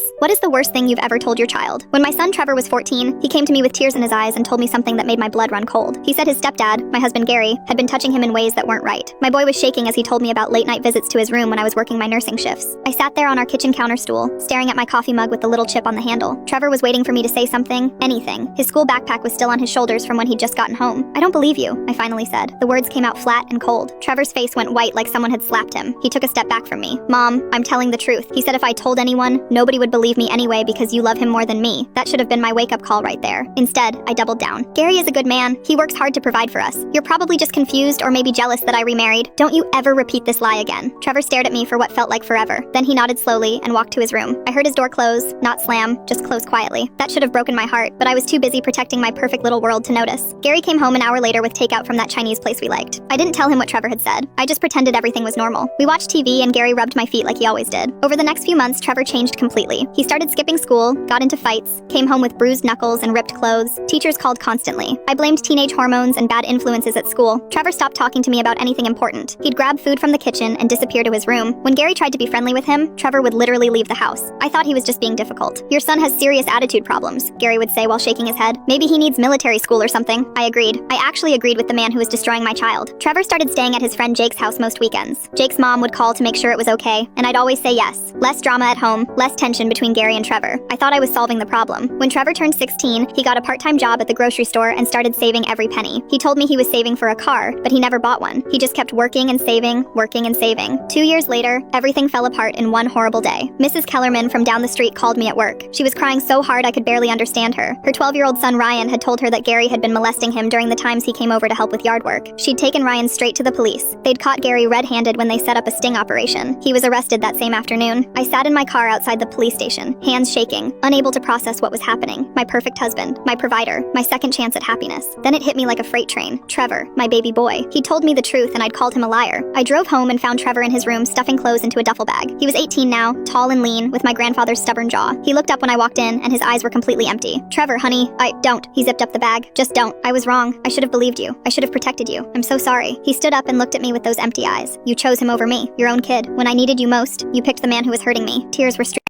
parents. What is the worst thing you've ever told your child? When my son Trevor was 14, he came to me with tears in his eyes and told me something that made my blood run cold. He said his stepdad, my husband Gary, had been touching him in ways that weren't right. My boy was shaking as he told me about late-night visits to his room when I was working my nursing shifts. I sat there on our kitchen counter stool, staring at my coffee mug with the little chip on the handle. Trevor was waiting for me to say something, anything. His school backpack was still on his shoulders from when he'd just gotten home. "I don't believe you," I finally said. The words came out flat and cold. Trevor's face went white like someone had slapped him. He took a step back from me. "Mom, I'm telling the truth." He said if I told anyone, nobody would believe me anyway because you love him more than me. That should have been my wake-up call right there. Instead, I doubled down. "Gary is a good man. He works hard to provide for us. You're probably just confused or maybe jealous that I remarried. Don't you ever repeat this lie again." Trevor stared at me for what felt like forever. Then he nodded slowly and walked to his room. I heard his door close, not slam, just close quietly. That should have broken my heart, but I was too busy protecting my perfect little world to notice. Gary came home an hour later with takeout from that Chinese place we liked. I didn't tell him what Trevor had said. I just pretended everything was normal. We watched TV and Gary rubbed my feet like he always did. Over the next few months, Trevor changed completely. He started skipping school, got into fights, came home with bruised knuckles and ripped clothes. Teachers called constantly. I blamed teenage hormones and bad influences at school. Trevor stopped talking to me about anything important. He'd grab food from the kitchen and disappear to his room. When Gary tried to be friendly with him, Trevor would literally leave the house. I thought he was just being difficult. "Your son has serious attitude problems," Gary would say while shaking his head. "Maybe he needs military school or something." I agreed. I actually agreed with the man who was destroying my child. Trevor started staying at his friend Jake's house most weekends. Jake's mom would call to make sure it was okay, and I'd always say yes. Less drama at home, less tension between Gary and Trevor. I thought I was solving the problem. When Trevor turned 16, he got a part-time job at the grocery store and started saving every penny. He told me he was saving for a car, but he never bought one. He just kept working and saving, working and saving. 2 years later, everything fell apart in one horrible day. Mrs. Kellerman from down the street called me at work. She was crying so hard I could barely understand her. Her 12-year-old son Ryan had told her that Gary had been molesting him during the times he came over to help with yard work. She'd taken Ryan straight to the police. They'd caught Gary red-handed when they set up a sting operation. He was arrested that same afternoon. I sat in my car outside the police station, hands shaking, unable to process what was happening. My perfect husband, my provider, my second chance at happiness. Then it hit me like a freight train. Trevor, my baby boy. He told me the truth and I'd called him a liar. I drove home and found Trevor in his room stuffing clothes into a duffel bag. He was 18 now, tall and lean, with my grandfather's stubborn jaw. He looked up when I walked in and his eyes were completely empty. "Trevor, honey, don't." He zipped up the bag. "Just don't. I was wrong. I should have believed you. I should have protected you. I'm so sorry." He stood up and looked at me with those empty eyes. "You chose him over me, your own kid. When I needed you most, you picked the man who was hurting me." Tears were streaming